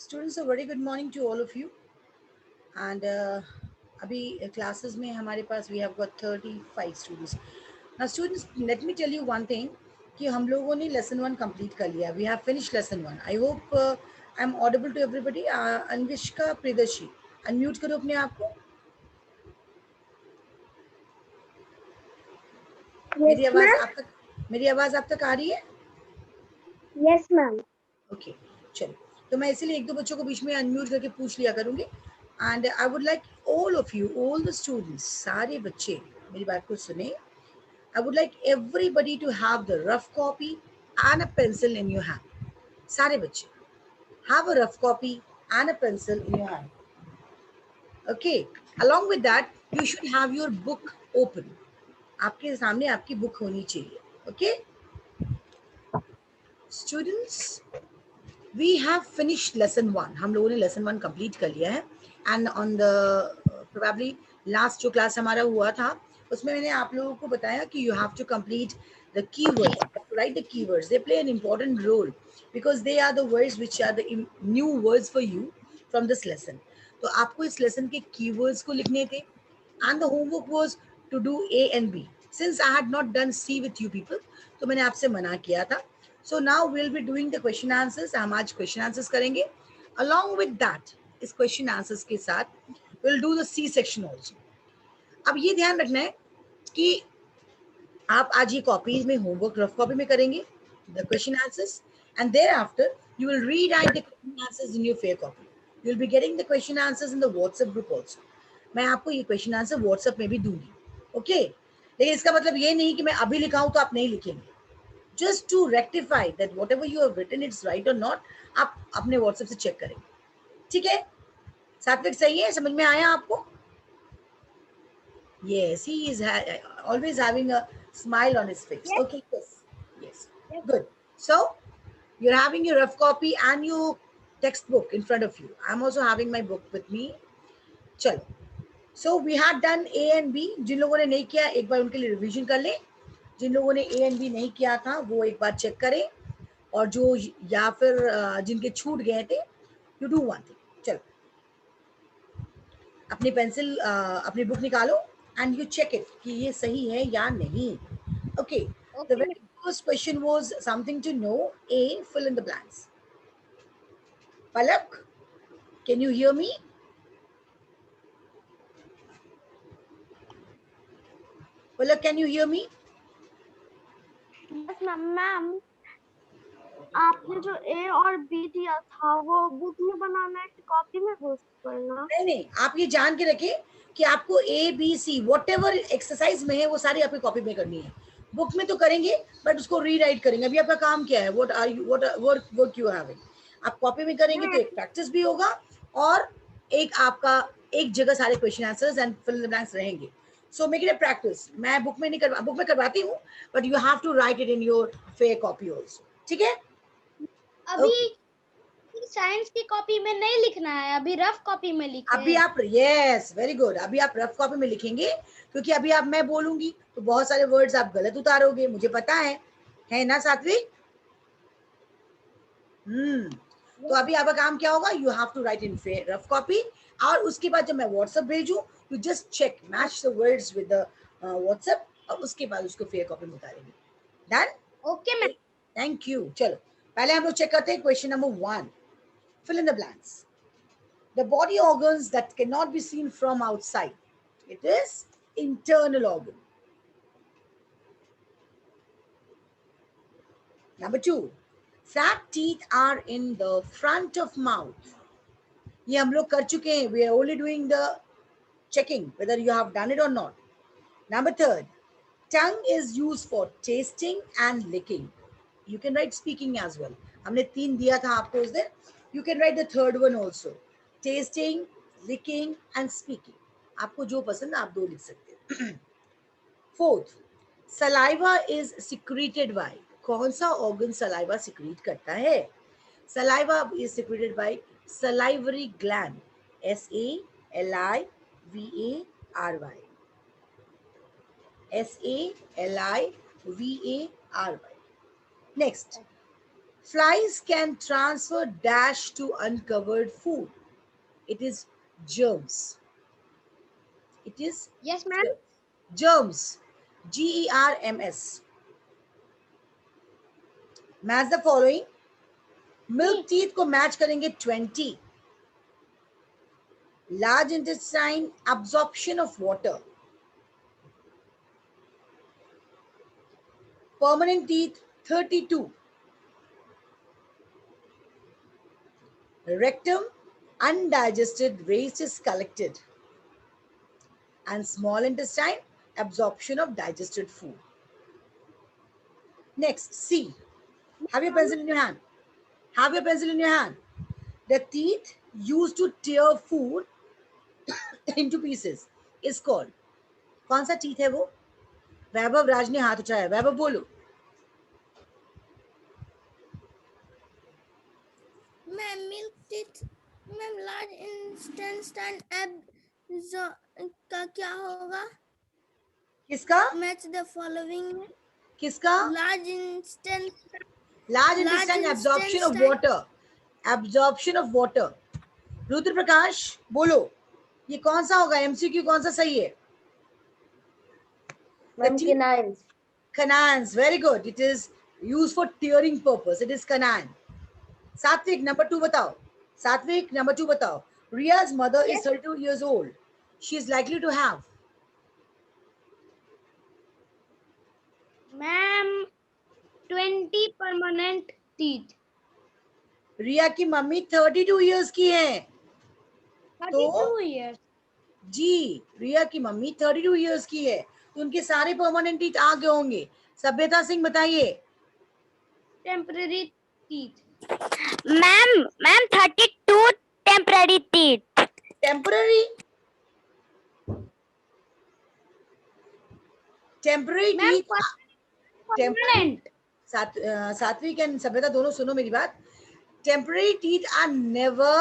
Students, a very good morning to all of you. And अभी classes में हमारे पास we have got 35 students. Now students, let me tell you one thing कि हम लोगों ने lesson 1 complete कर लिया. We have finished lesson 1. I hope I'm audible to everybody. Anvishka Priyadarshi, unmute करो अपने आप को. Yes, ma'am. मेरी आवाज़ आप तक आ रही है? Yes, ma'am. ओके, चलो. तो मैं इसीलिए एक दो बच्चों को बीच में अनम्यूट करके पूछ लिया करूँगी. And I would like all of you, all the students, सारे बच्चे मेरी बात को सुने. I would like everybody to have the rough copy and a pencil in your hand. सारे बच्चे have a rough copy and a pencil in your hand. Okay. Along with that, you should have your book open. आपके सामने आपकी book होनी चाहिए. Okay. Students, we have finished lesson 1. हम लोगों ने lesson 1 complete कर लिया है. And on the probably last जो class हमारा हुआ था उसमें मैंने आप लोगों को बताया कि you have to complete the keywords. You have to write the keywords. They play an important role because they are the words which are the new words for you from this lesson. तो आपको इस lesson के keywords को लिखने थे. And the homework was to do A and B. Since I had not done C with you people, तो मैंने आपसे मना किया था. So now we'll be doing the question answers. हम आज question answers करेंगे. Along with that, इस question answers के साथ we'll do the C section also. अब ये ध्यान रखना है कि आप आज ये कॉपीज में होमवर्क रफ कॉपी में करेंगे the question answers, and thereafter you will rewrite the question answers in your fair copy. You will be getting the question answers in the WhatsApp group also. मैं आपको ये question answer WhatsApp में भी दूंगी. Okay? लेकिन इसका मतलब ये नहीं कि मैं अभी लिखाऊं तो आप नहीं लिखेंगे. Just to rectify that whatever you have written it's right or not, आप अपने WhatsApp से चेक करेंगे. ठीक है? सात्विक सही है? समझ में आया आपको? Yes, he is always having a smile on his face. Yes. Okay, yes, good. So you're having your rough copy and your textbook in front of you. I'm also having my book with me. चलो. So we had done A and B. जिन लोगों ने नहीं किया एक बार उनके लिए revision कर ले. जिन लोगों ने A and B नहीं किया था वो एक बार चेक करें. और जो या फिर जिनके छूट गए थे, you do one thing. चलो. अपनी पेंसिल अपनी बुक निकालो and you check it कि ये सही है या नहीं. Okay. The Okay, very first question was something to know. A, fill in the blanks. Palak, can you hear me? Palak, can you hear me? yes, ma'am. आपने जो A और B दिया था वो बुक में बनाना है कि कॉपी में पोस्ट करना? नहीं नहीं, आप ये जान के रखिए कि आपको A, B, C whatever exercise में है वो सारी आपकी कॉपी में करनी है. बुक में तो करेंगे बट उसको रीराइट करेंगे. अभी आपका काम क्या है? What are you what work you having? आप कॉपी में करेंगे तो एक प्रैक्टिस भी होगा और एक आपका एक जगह सारे question answers and fill in the blanks रहेंगे. So make it a practice. मैं बुक में नहीं करवा बुक में करवाती हूँ but you have to write it in your fair copy also. ठीक है? अभी साइंस की कॉपी में नहीं लिखना है, अभी रफ कॉपी में लिखे. अभी आप यस वेरी गुड. अभी आप रफ कॉपी में लिखेंगे क्योंकि अभी आप मैं बोलूंगी तो बहुत सारे वर्ड्स आप गलत उतारोगे. मुझे पता है ना सात्विक? तो अभी आपका काम क्या होगा? You have to write in rough copy और उसके बाद जब मैं व्हाट्सएप भेजूं you just check match the words with the WhatsApp और उसके बाद उसको फेयर कॉपी में उतारेंगे. Done? Okay ma'am. Thank you. चलो पहले हम लोग चेक करते हैं question number 1. Fill in the blanks. The body organs that cannot be seen from outside. It is internal organ. Number 2, fat teeth are in the front of mouth. ये हम लोग कर चुके हैं. We are only doing the checking whether you have done it or not. Number 3, tongue is used for tasting and licking. You can write speaking as well. हमने 3 दिया था आपको उस दिन. You can write the third one also. Tasting, licking and speaking. आपको जो पसंद आप 2 लिख सकते हैं. 4th, saliva is secreted by. कौन सा organ saliva secrete करता है? Saliva is secreted by salivary gland. SALIVARY. SALIVARY. Next, Flies can transfer dash to uncovered food. It is germs. It is Yes, ma'am. germs. GERMS. Match the following. Milk teeth को match करेंगे 20. Large intestine absorption of water. Permanent teeth 32. Rectum undigested waste is collected. And small intestine absorption of digested food. Next, C. Have your pencil in your hand. Have your pencil in your hand. The teeth used to tear food into pieces is called. कौन सा teeth है वो? वैभव राज ने हाथ उठाया. वैभव बोलो. Ma'am milk teeth. Ma'am large intestine का क्या होगा? किसका? मैच द फॉलोइंग में. किसका? Large intestine absorption of water. Absorption of water. Rudra Prakash बोलो. ये कौन सा होगा? MCQ कौन सा सही है? Canines. Canines. Very good. It is used for tearing purpose. It is canine. Satvik, number 2 बताओ. Satvik, number 2 बताओ. Ria's mother is 32 years old. She is likely to have. Ma'am, 20 permanent teeth. रिया की mummy 32 years की है. 32 years. जी, रिया की mummy 32 years की है. तो उनके सारे परमानेंट टीथ आ गए होंगे. सभ्यता सिंह बताइए. Temporary teeth. Ma'am, 32 temporary teeth. Temporary teeth. Permanent. सात्विक एंड सभ्यता दोनों सुनो मेरी बात. Temporary teeth are never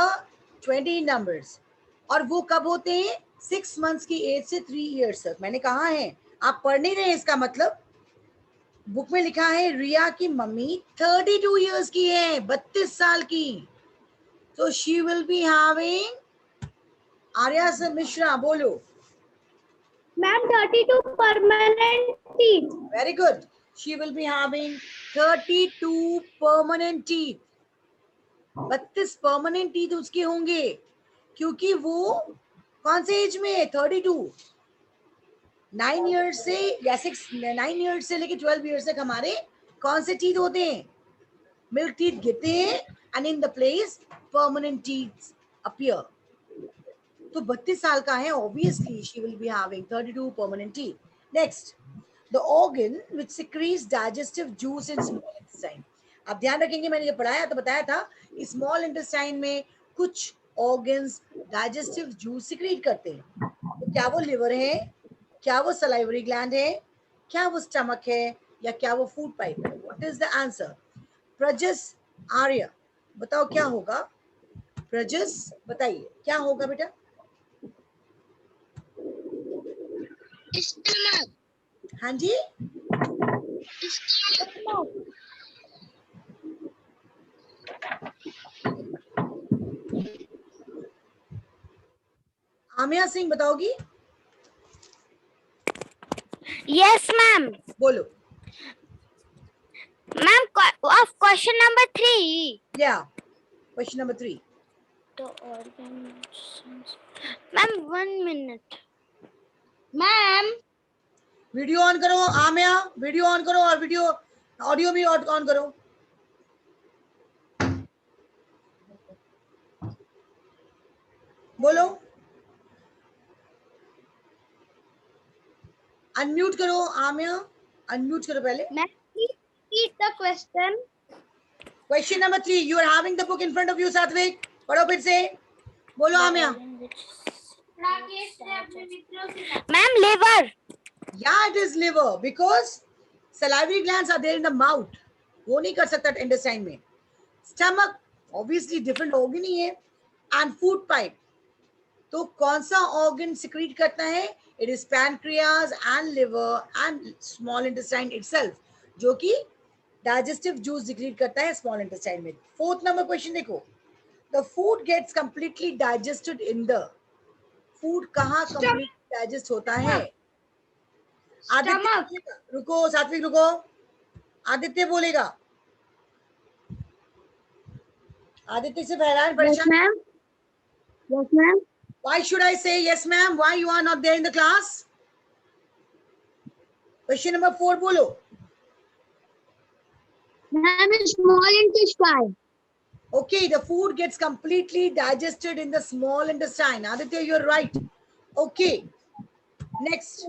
20 numbers. और वो कब होते हैं? 6 months की एज से 3 years तक. मैंने कहा है, आप पढ़ नहीं रहे. इसका मतलब बुक में लिखा है रिया की मम्मी 32 years की है, 32 साल की. So she will be having. Arya से मिश्रा बोलो. Ma'am, 32 permanent teeth. Very good. She will be having 32 permanent teeth. 32 permanent teeth उसके होंगे क्योंकि वो कौन से एज में है? 32. 9 years से या 9 years से लेके 12 years तक हमारे कौन से टीथ होते हैं? मिल्क टीथ गिरते हैं and in the place permanent teeth appear. तो 32 साल का है. Obviously she will be having 32 permanent teeth. Next, the organ which secretes digestive juice in small intestine. आप ध्यान रखेंगे, मैंने जब पढ़ाया तो बताया था स्मॉल इंटेस्टाइन में कुछ ऑर्गन्स डाइजेस्टिव जूस सिक्रीट करते हैं. तो क्या वो लिवर है, क्या वो सलाइवरी ग्लैंड है, क्या वो स्टमक है, या क्या वो फूड पाइप है? What is the answer? Prajas, Arya बताओ क्या होगा? प्रजस बताइए क्या होगा बेटा? स्टमक. हाँ जी, आमिया सिंह बताओगी? Yes, ma'am. बोलो. Ma'am, of question number 3. Yeah, question number 3. The organs. Ma'am, 1 minute. Ma'am, video on करो. आमिया वीडियो ऑन करो और वीडियो ऑडियो भी ऑन करो. बोलो. अनम्यूट करो. आमिया अनम्यूट करो पहले. ma'am, please repeat the question. Question number 3. You are having the book in front of you. Satvik पढ़ो फिर से. बोलो आमिया. Ma'am, liver. Yeah, it is liver because salivary glands are there in the mouth. वो नहीं कर सकता intestine में. Stomach obviously different organ ही है. And food pipe. तो कौन सा organ secrete करता है? It is pancreas and liver and small intestine itself, जो कि डाइजेस्टिव जूस डिक्रीट करता है स्मॉल इंटेस्टाइन में। 4th नंबर क्वेश्चन देखो, the food gets completely digested in the, फूड कहाँ कंप्लीट डाइजेस्ट होता है? आदित्य बोलेगा, रुको सात्विक रुको, आदित्य बोलेगा। आदित्य से फहरान परेशान। Yes, ma'am. Why should I say yes ma'am? Why you are not there in the class? Question number 4 बोलो। Ma'am, small intestine. Okay, the food gets completely digested in the small intestine. Aditya, you're right. Okay, next.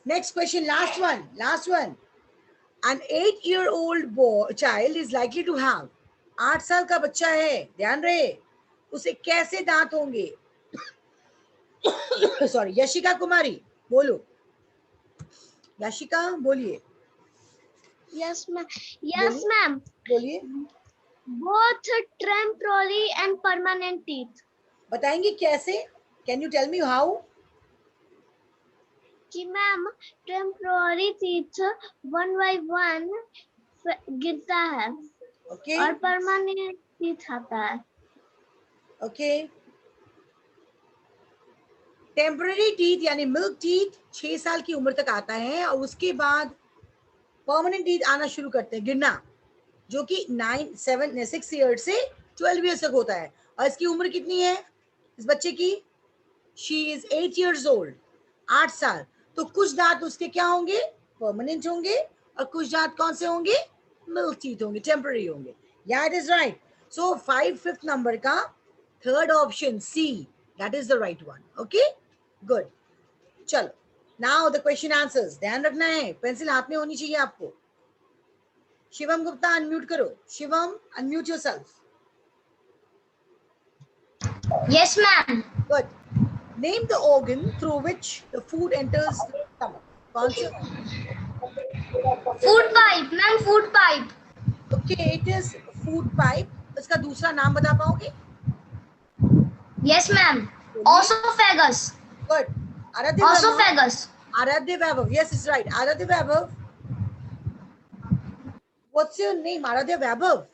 Next question, last one, last one. An 8-year-old boy child is likely to have, 8 साल का बच्चा है, ध्यान रहे, उसे कैसे दांत होंगे? सॉरी, यशिका कुमारी बोलो, यशिका बोलिए। Yes, ma'am. Yes, ma'am. बोलिए, Both temporary and permanent teeth. बताएंगे कैसे? Can you tell me how? कि मैम टेम्पोररी टीथ 1 by 1 गिरता है Okay, और परमानेंट टीथ आता है। okay. टेम्पररी टीथ यानी मिल्क टीथ 6 साल की उम्र तक आता है और उसके बाद परमानेंट टीथ आना शुरू करते हैं, गिरना, जो कि 6 ईयर से 12 ईयर्स तक होता है। और इसकी उम्र कितनी है इस बच्चे की? शी इज 8 ईयर्स ओल्ड, 8 साल। तो कुछ दांत उसके क्या होंगे? परमानेंट होंगे, और कुछ दांत कौन से होंगे? मिल्क टीथ होंगे, टेम्पररी होंगे। या it is right. So 5th number का 3rd option C, that is the right one. Okay, good. चलो, नाउ द क्वेश्चन आंसर्स, ध्यान रखना है, पेंसिल हाथ में होनी चाहिए आपको। शिवम गुप्ता अनम्यूट करो, Shivam unmute yourself. Yes, ma'am. Good. Name the organ through which the food enters the stomach. कौन सा? Food pipe, ma'am. Food pipe. Okay, it is food pipe. इसका दूसरा नाम बता पाओगे? Yes, ma'am. बोलिए। Esophagus. Good. आराध्य वैभव। Esophagus. आराध्य वैभव, yes, it's right. आराध्य वैभव, what's your name? आराध्य वैभव।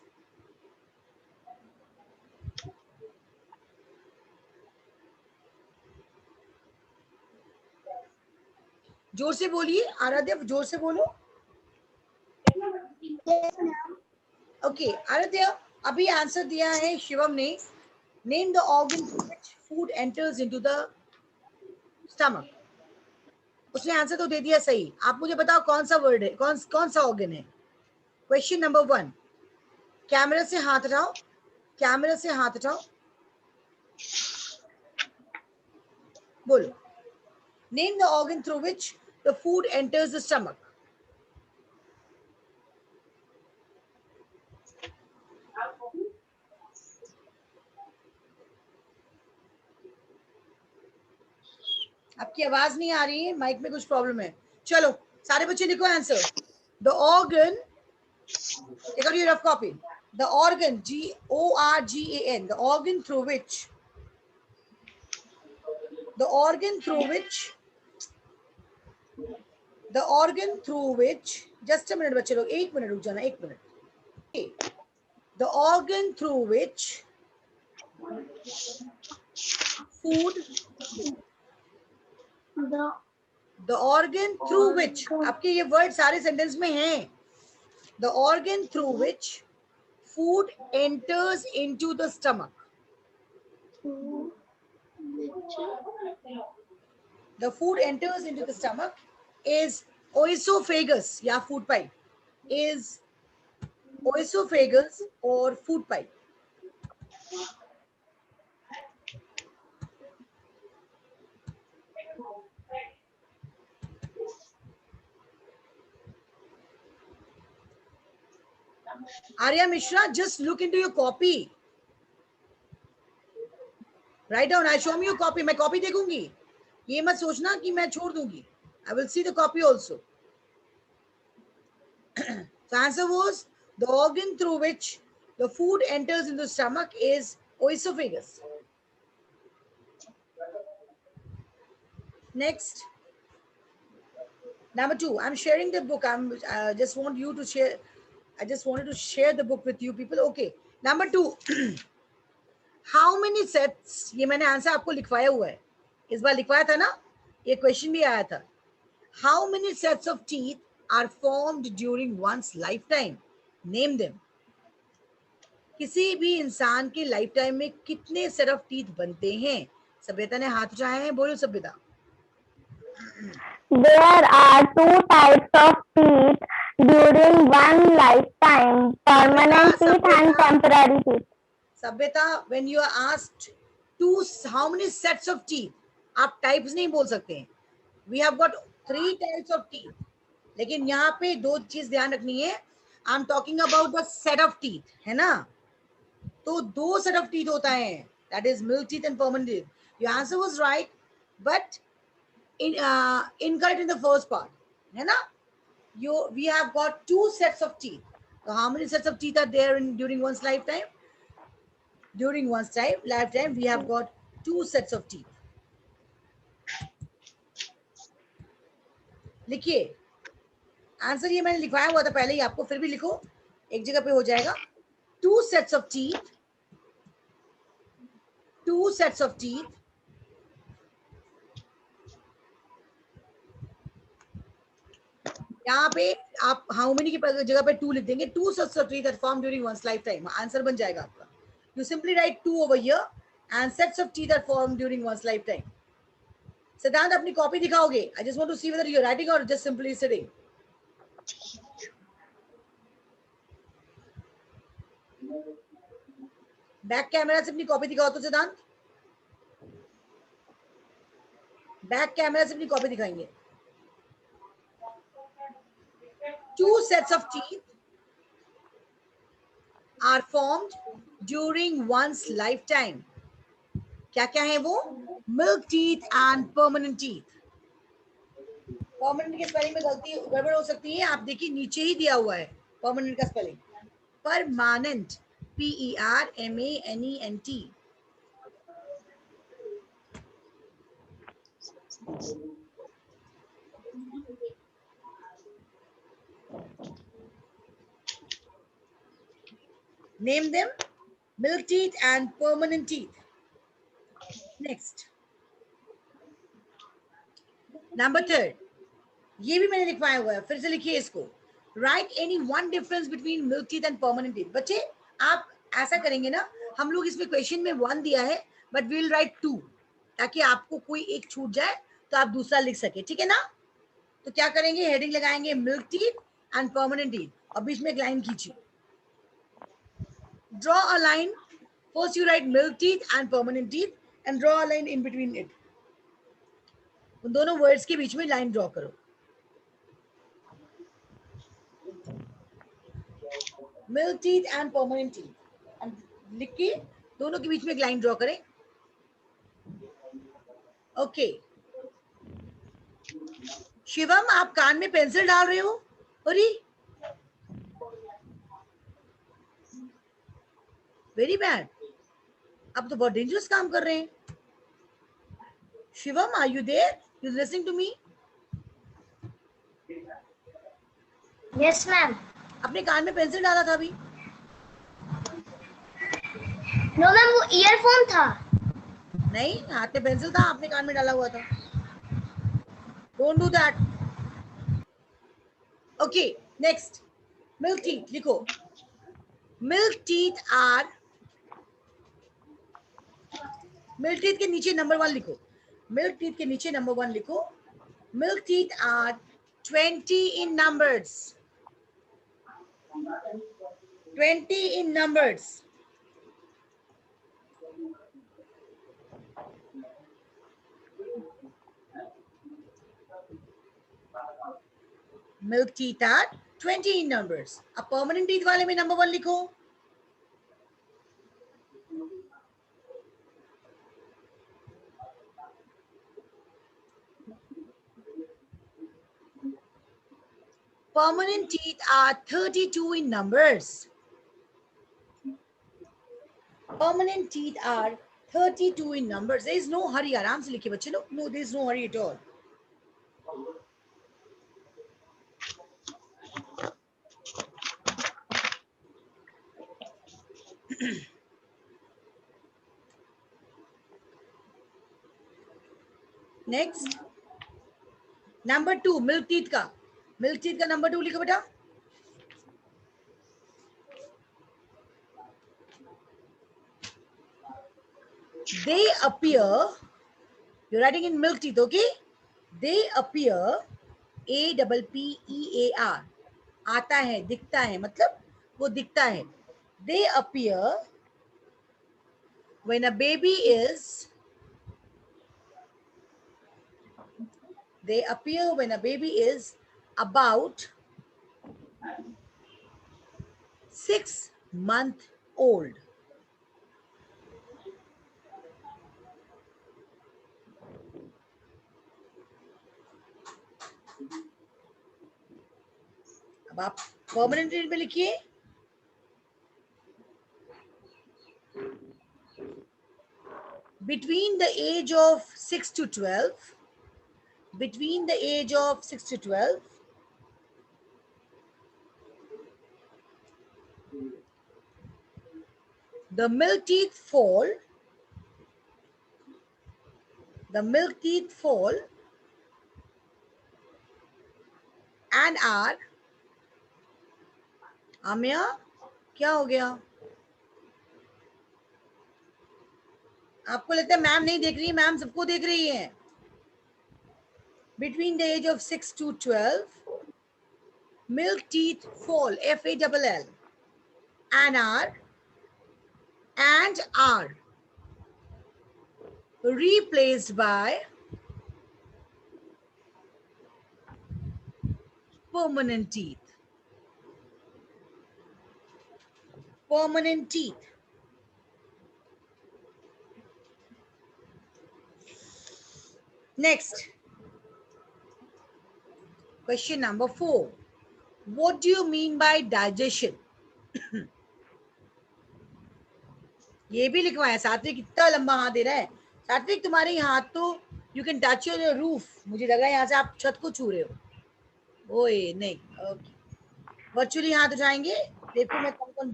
जोर से बोलिए, आराध्य जोर से बोलो। ओके, आराध्य अभी आंसर दिया है शिवम ने, name the organ through which food enters into the stomach. उसने आंसर तो दे दिया सही, आप मुझे बताओ कौन सा वर्ड है, कौन सा ऑर्गन है? क्वेश्चन नंबर 1, कैमरा से हाथ हटाओ, कैमरा से हाथ हटाओ, बोलो। Name the organ through which the food enters the stomach. आपकी आवाज नहीं आ रही है, माइक में कुछ प्रॉब्लम है। चलो सारे बच्चे लिखो answer. The organ, take out your rough copy, the organ, GORGAN, the organ through which, the organ through which, just a minute बच्चे लोग, 1 मिनट रुक जाना, 1 minute. the organ through which food, the organ through which, आपके ये word सारे sentence में हैं, the organ through which food enters into the stomach, the food enters into the stomach is oesophagus या food pipe, is oesophagus or food pipe. Arya Mishra, just look into your copy. Write down, I'll show me your copy. मैं copy देखूंगी, ये मत सोचना कि मैं छोड़ दूंगी. I will see the copy also. So answer was, the organ through which the food enters into the stomach is oesophagus. Next. Number 2, I'm sharing the book. I just want you to share. I just wanted to share the book with you people. Okay. Number 2, how many sets? ये मैंने answer आपको लिखवाया हुआ है, इस बार लिखवाया था ना, ये क्वेश्चन भी आया था. How many sets of teeth are formed during one's lifetime? Name them. किसी भी इंसान के लाइफ टाइम में कितने सेट ऑफ टीथ बनते हैं? सभ्यता ने हाथ उठाए हैं, बोलो सभ्यता. There are two types of teeth during one lifetime: permanent teeth and temporary teeth. सभ्यता, when you are asked two, how many sets of teeth, आप types नहीं बोल सकते हैं. We have got 3 types of teeth. लेकिन यहाँ पे 2 चीज ध्यान रखनी है. I'm talking about the set of teeth, है ना? तो 2 set of teeth होता है. That is milk teeth and permanent teeth. Your answer was right, but incorrect in the first part, है ना? We have got 2 sets of teeth. So how many sets of teeth are there during one's lifetime? During one's lifetime, we have got 2 sets of teeth. लिखिए answer, ये मैंने लिखवाया हुआ था पहले ही आपको, फिर भी लिखो, एक जगह पे हो जाएगा. 2 sets of teeth. 2 sets of teeth. यहाँ पे आप हाउ मेनी की जगह पे 2 लिख देंगे. 2 sets of teeth that form during one's lifetime. Answer बन जाएगा आपका. You simply write 2 over here and sets of teeth that form during one's lifetime. सिद्धांत, अपनी कॉपी दिखाओगे? I just want to see whether you're writing or just simply sitting. Back camera से अपनी copy दिखाओ तो सिद्धांत. बैक कैमरा से अपनी कॉपी दिखाएंगे. 2 sets of teeth are formed during one's lifetime. क्या क्या है वो? Milk teeth and permanent teeth. Permanent के स्पेलिंग में गलती गड़बड़ हो सकती है. आप देखिए नीचे ही दिया हुआ है परमानेंट का spelling. Permanent, PERMANENT. Name them: milk teeth and permanent teeth. Next, number 3. ये भी मैंने लिखवाया हुआ है, फिर से लिखिए इसको. Write any one difference between milk teeth and permanent teeth. बच्चे आप ऐसा करेंगे ना, हम लोग इसमें क्वेश्चन में 1 दिया है, बट वी विल राइट 2, ताकि आपको कोई एक छूट जाए तो आप दूसरा लिख सके. ठीक है ना? तो क्या करेंगे, हेडिंग लगाएंगे milk teeth and permanent teeth, और बीच में एक line खींचिए. Draw a line. First you write milk teeth and permanent teeth and draw a line in between it. उन दोनों वर्ड्स के बीच में लाइन ड्रॉ करो. Milk teeth and permanent teeth, लिख के दोनों के बीच में एक लाइन ड्रॉ करें. ओके. शिवम, आप कान में पेंसिल डाल रहे हो? अरे वेरी बैड, आप तो बहुत डेंजरस काम कर रहे हैं. Shivam, are you there? You listening to me? Yes ma'am. अपने कान में पेंसिल डाला था अभी? नो मैम, वो ईयरफोन था. नहीं, हाथ में पेंसिल था, आपने कान में डाला हुआ था. Don't do that. Okay, next. Milk teeth लिखो. Milk teeth are, milk teeth के नीचे नंबर 1 लिखो. मिल्क टीथ के नीचे नंबर 1 लिखो. Milk teeth are 20 in numbers. 20 in numbers. Milk teeth are 20 in numbers. अब permanent teeth वाले में नंबर 1 लिखो. Permanent teeth are 32 in numbers. Permanent teeth are 32 in numbers. There is no hurry. आराम से लिखिए बच्चे लोग. No, there is no hurry at all. Next number 2 milk teeth का नंबर 2 लिखो बेटा. They appear, you're writing in milk teeth, okay? They appear, APPEAR, आता है, दिखता है, मतलब वो दिखता है. They appear when a baby is about 6 months old. अब आप परमानेंट टेंस में लिखिए. Between the age of 6 to 12, the milk teeth fall and are, आमिया क्या हो गया? आपको लगता है मैम नहीं देख रही है? मैम सबको देख रही है. Between the age of 6 to 12, milk teeth fall, FALL, and are replaced by permanent teeth. Next, question number 4. What do you mean by digestion? ये भी लिखवाया. सात्विक कितना लंबा हाथ दे रहा है. सात्विक तुम्हारे हाथ तो you can touch your roof. मुझे लगा यहाँ से आप छत को छू रहे हो. ओए नहीं. ओके, वर्चुअली हाथ उठाएंगे. देखो मैं कौन कौन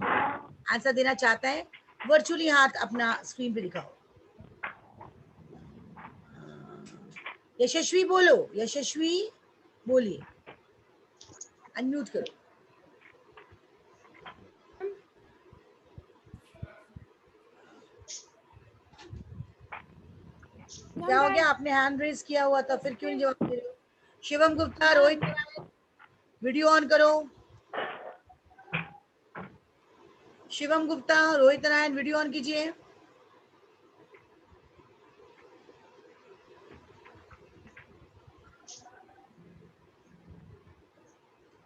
आंसर देना चाहता है. वर्चुअली हाथ अपना स्क्रीन पे दिखाओ. यशस्वी बोलो. यशस्वी बोलिए. अनम्यूट करो. क्या हो गया? आपने हैंड रेज किया हुआ था, फिर क्यों नहीं जवाब दे रहे हो? शिवम गुप्ता, रोहित, वीडियो ऑन करो. शिवम गुप्ता, रोहित नारायण, वीडियो ऑन कीजिए.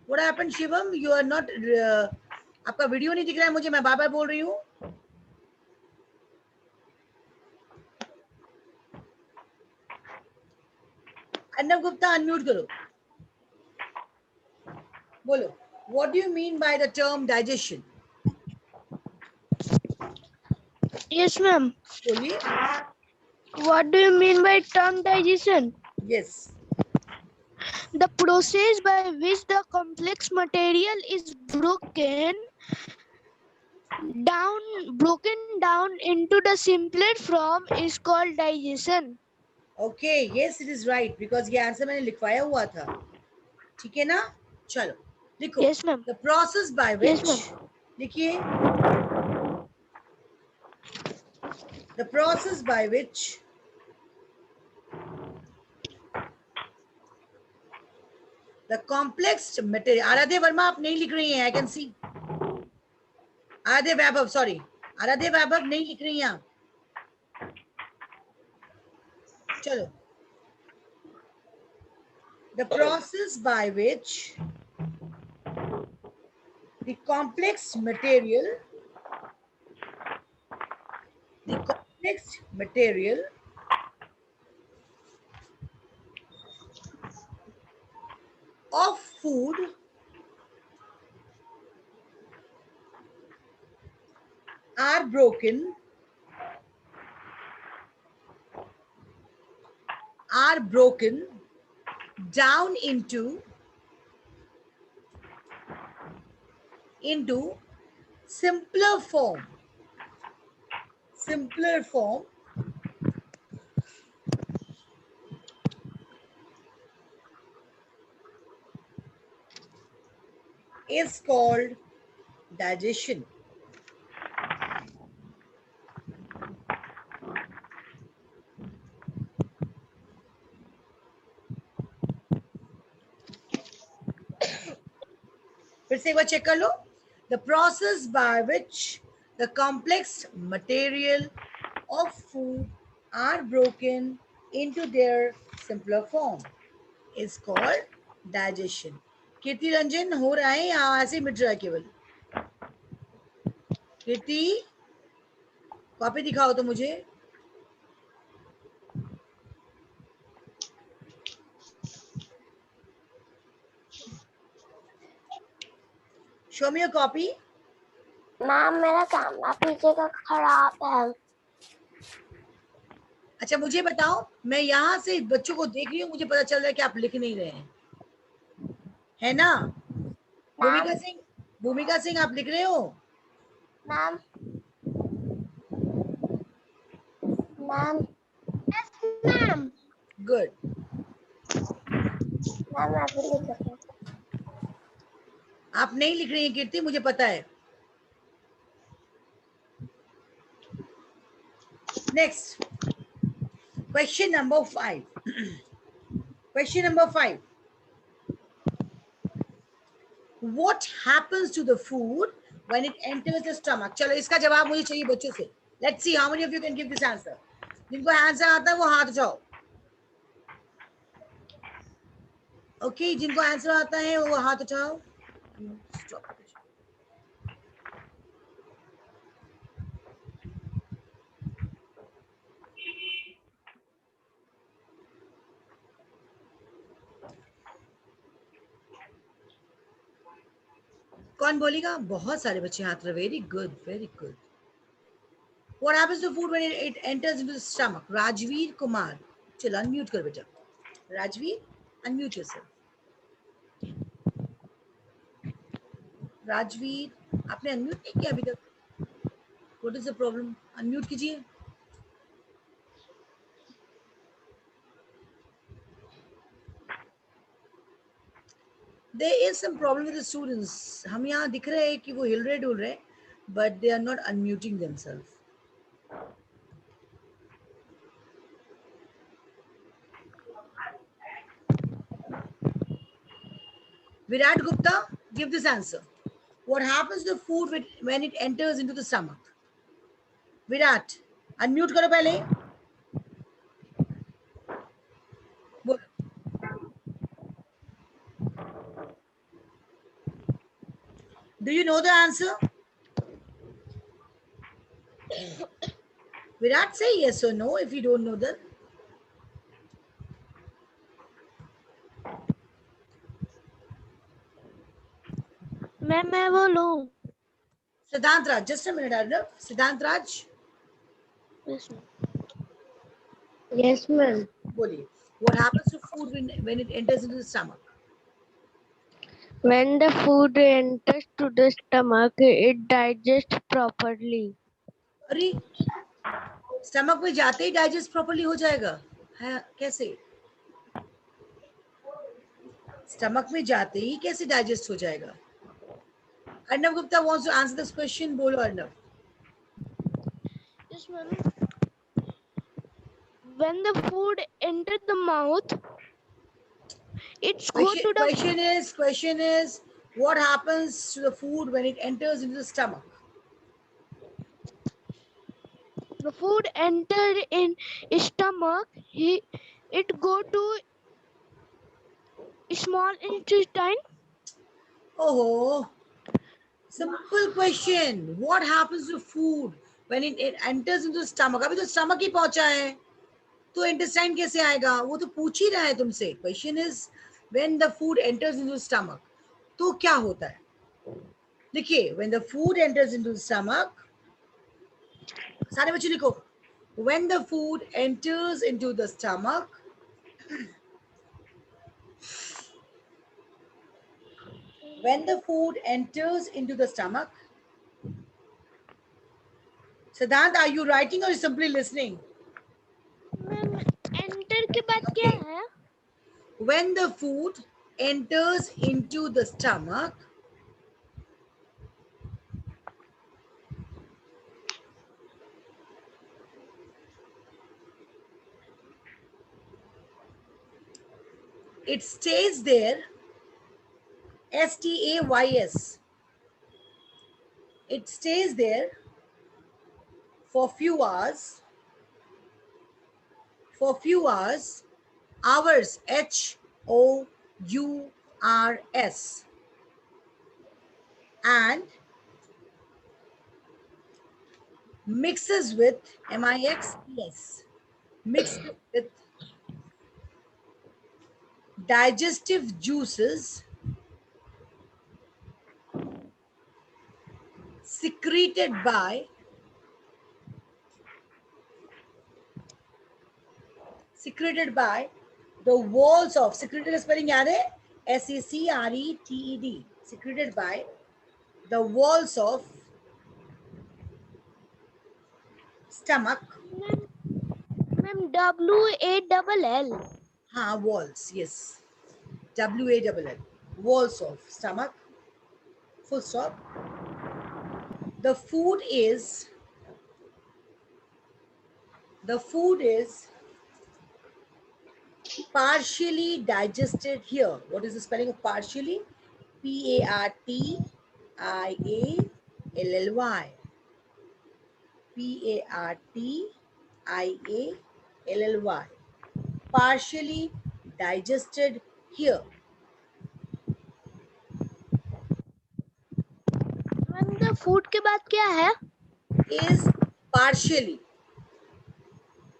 What happened, Shivam? You are not. आपका वीडियो नहीं दिख रहा है मुझे. मैं बार बार बोल रही हूँ. अर्नब गुप्ता, अनम्यूट करो. बोलो. What do you mean by the term digestion? Yes, ma'am. बोलिए. What do you mean by term digestion? Yes. The process by which the complex material is broken down into the simpler form is called digestion. Okay, yes, it is right, because ये answer मैंने लिखवाया हुआ था. ठीक है ना? चलो लिखो. Yes, ma'am. The process by which. Yes, लिखिए. The process by which the complex material. आराध्य वर्मा आप नहीं लिख रही हैं. I can see. आराध्य वैभव, sorry. आराध्य वैभव नहीं लिख रही हैं आप. चलो. The process by which the complex material of food are broken down into simpler form simpler form is called digestion. फिर से एक बार चेक कर लो. The process by which the complex material of food are broken into their simpler form is called digestion. कीर्ति रंजन हो रहा है या ऐसे ही मिट रहा है केवल? कीर्ति कॉपी दिखाओ तो मुझे. Show me your copy. Ma'am मेरा कैमरा पीछे का खराब है। अच्छा मुझे बताओ, मैं यहाँ से बच्चों को देख रही हूँ, मुझे पता चल रहा है कि आप लिख नहीं रहे हैं, है ना? भूमिका सिंह आप लिख रहे हो? Ma'am ma'am yes ma'am. Good. Ma'am मैं भी लिख सकती हूँ। आप नहीं लिख रही हैं कीर्ति, मुझे पता है. Next question number 5. Question number 5. What happens to the food when it enters the stomach? चलो इसका जवाब मुझे चाहिए बच्चों से. Let's see how many of you can give this answer. जिनको आंसर आता है वो हाथ उठाओ. ओके, जिनको आंसर आता है वो हाथ उठाओ. Stop. कौन बोलेगा? बहुत सारे बच्चे हाथ रहे. Very good, very good. What happens to food when it enters into the stomach? Rajveer Kumar. चलो unmute कर बेटा. Rajveer, unmute yourself. Rajveer, आपने unmute नहीं किया अभी तक. What is the problem? Unmute कीजिए. There is some problem with the students. हम यहाँ दिख रहे हैं कि वो हिल रहे डुल रहे, but they are not unmuting themselves. Virat Gupta, give this answer. What happens to food when it enters into the stomach? Virat, unmute करो पहले. Do you know the answer? Virat, say yes or no if you don't know that. मैं बोलूं? Siddhant Raj, just a minute, Arnav. Siddhant Raj, Yes ma'am. बोलिए. What happens to food when it enters into the stomach? When the food enters to the stomach, it digests properly. अरे stomach में जाते ही digest properly हो जाएगा है? कैसे? Stomach में जाते ही कैसे डाइजेस्ट हो जाएगा? Arnav Gupta wants to answer this question. बोलो Arnav. Yes ma'am. When the food enters the mouth, it's go to the Question is what happens to the food when it enters into the stomach? the food enter in stomach. It go to small intestine. Oh, simple question. What happens to food when it enters into the stomach? अभी तो stomach ही पहुंचा है, तो intestine कैसे आएगा? वो तो पूछ ही रहा है तुमसे. Question is when the food enters into the stomach, तो क्या होता है? देखिए, when the food enters into the stomach, सारे बच्चे लिखो. When the food enters into the stomach, Siddhant, are you writing or simply listening? Ma'am enter के बाद क्या है? When the food enters into the stomach, it stays there, stays. It stays there for few hours, hours, HOURS, and mixes with MIXES, mixes with digestive juices secreted by the walls of, secreted spelling याद है, SECRETED, secreted by the walls of stomach. Ma'am WALL. हाँ, walls, yes, WALL, walls of stomach, full stop. The food is partially digested here. What is the spelling of partially? PARTIALLY. PARTIALLY. Partially digested here. Ma'am the food के बाद क्या है? Is partially.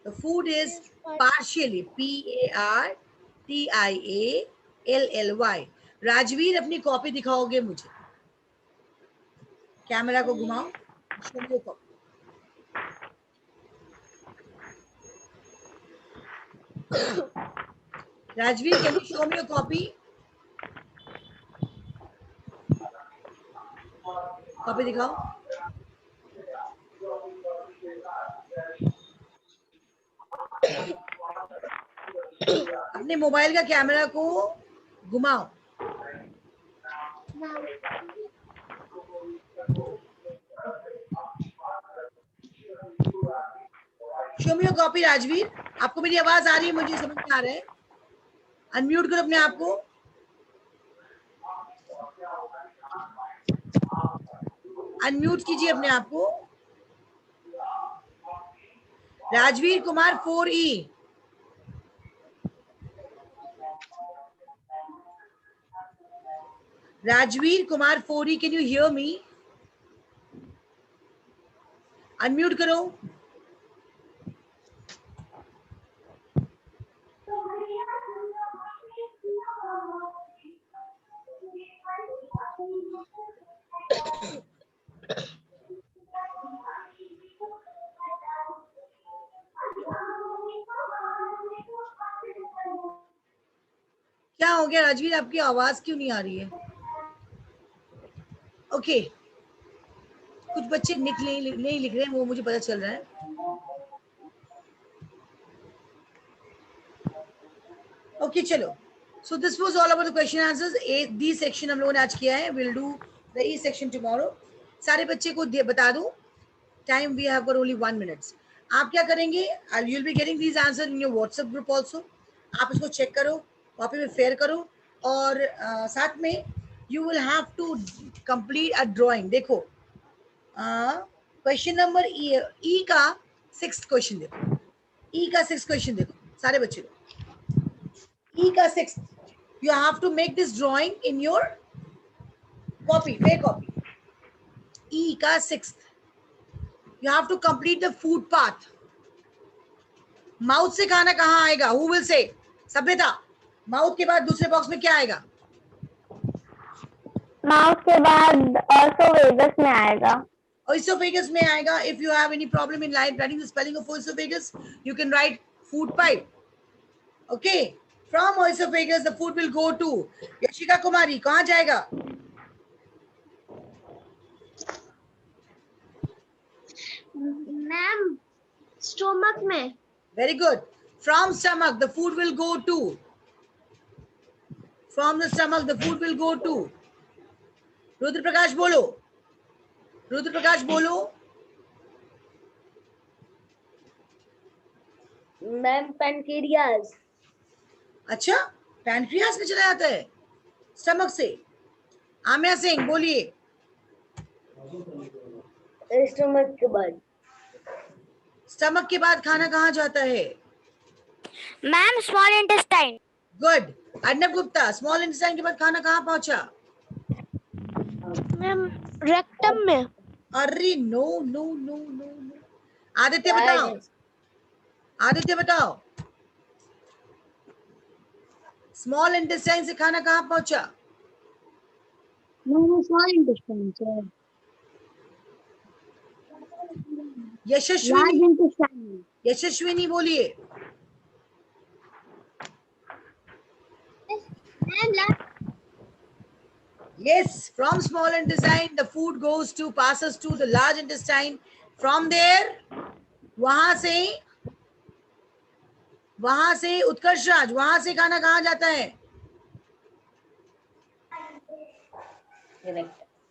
The food is partially, PARTIALLY. Rajveer, अपनी copy दिखाओगे मुझे? Camera को घुमाओ, show me your copy. Rajveer, can you show me your copy? Copy दिखाओ. अपने मोबाइल का कैमरा को घुमाओ. Show me your copy. Rajveer, आपको मेरी आवाज आ रही है? मुझे समझ में आ रहा है. अनम्यूट करो अपने आप को. अनम्यूट कीजिए अपने आप को. Rajveer Kumar 4E. Rajveer Kumar 4E, can you hear me? Unmute करो. क्या हो गया राजवीर, आपकी आवाज क्यों नहीं आ रही है? ओके, कुछ बच्चे नहीं लिख रहे हैं, वो मुझे पता चल रहा है. ओके, चलो. So this was all about the question answers. D section हम लोगों ने आज किया है. Will do the E section tomorrow. सारे बच्चे को बता दूं, time we have got only 1 minutes. आप क्या करेंगे? You will be getting these answer in your WhatsApp group also. आप इसको चेक करो, कॉपी में फेयर करो, और साथ में you will have to complete a drawing. देखो, क्वेश्चन नंबर ई का 6th क्वेश्चन देखो. ई का 6th क्वेश्चन देखो सारे बच्चे. ई का 6th, you have to make this drawing in your copy, fair copy. E का 6th, you have to complete the food path. Mouth से खाना कहाँ आएगा? Who will say? सभ्यता, माउथ के बाद दूसरे बॉक्स में क्या आएगा? माउथ के बाद ऑसोवेगस में आएगा. Oesophagus में आएगा. If you have any problem in writing the spelling of oesophagus, you can write food pipe. Okay. From oesophagus, the food will go to Yashika Kumari. कहाँ जाएगा? स्टमक में। Very good. From stomach, the food will go to. From the stomach, the food will go to. Rudra Prakash बोलो. रुद्र प्रकाश बोलो. Ma'am pancreas. अच्छा, pancreas में चला जाता है स्टमक से. आमिया सिंह बोलिए. स्टमक के बाद। स्टमक के बाद खाना कहाँ जाता है? Ma'am small intestine. Good. Arnab Gupta, small intestine के बाद खाना कहाँ पहुंचा? मैम रेक्टम में। अरे no no no no no. Aditya बताओ. आदित्य बताओ. स्मॉल इंटेस्टाइन से खाना कहाँ पहुंचा? स्मॉल इंटेस्टाइन से। यशस्विनी. यशस्विनी बोलिए. Yes, from small intestine the food passes to the large intestine. From there, वहां से उत्कर्ष राज, वहां से खाना कहाँ जाता है?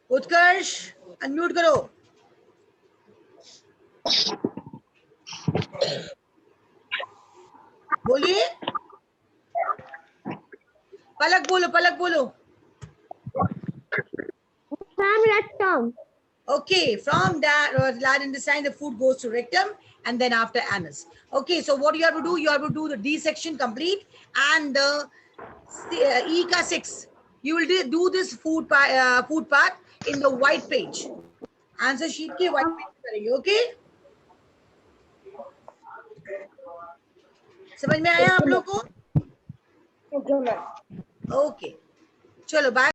उत्कर्ष अनम्यूट करो. बोलिए. पलक बोलो. पलक बोलो. Rectum. Okay, from that large intestine, the food goes to rectum and then after anus. Okay, so what you have to do? You have to do the D section complete and the E ka 6. You will do this food part in the white page. Answer sheet ke white page करेंगे. Okay? समझ में आया आप लोग को? Okay. चलो bye.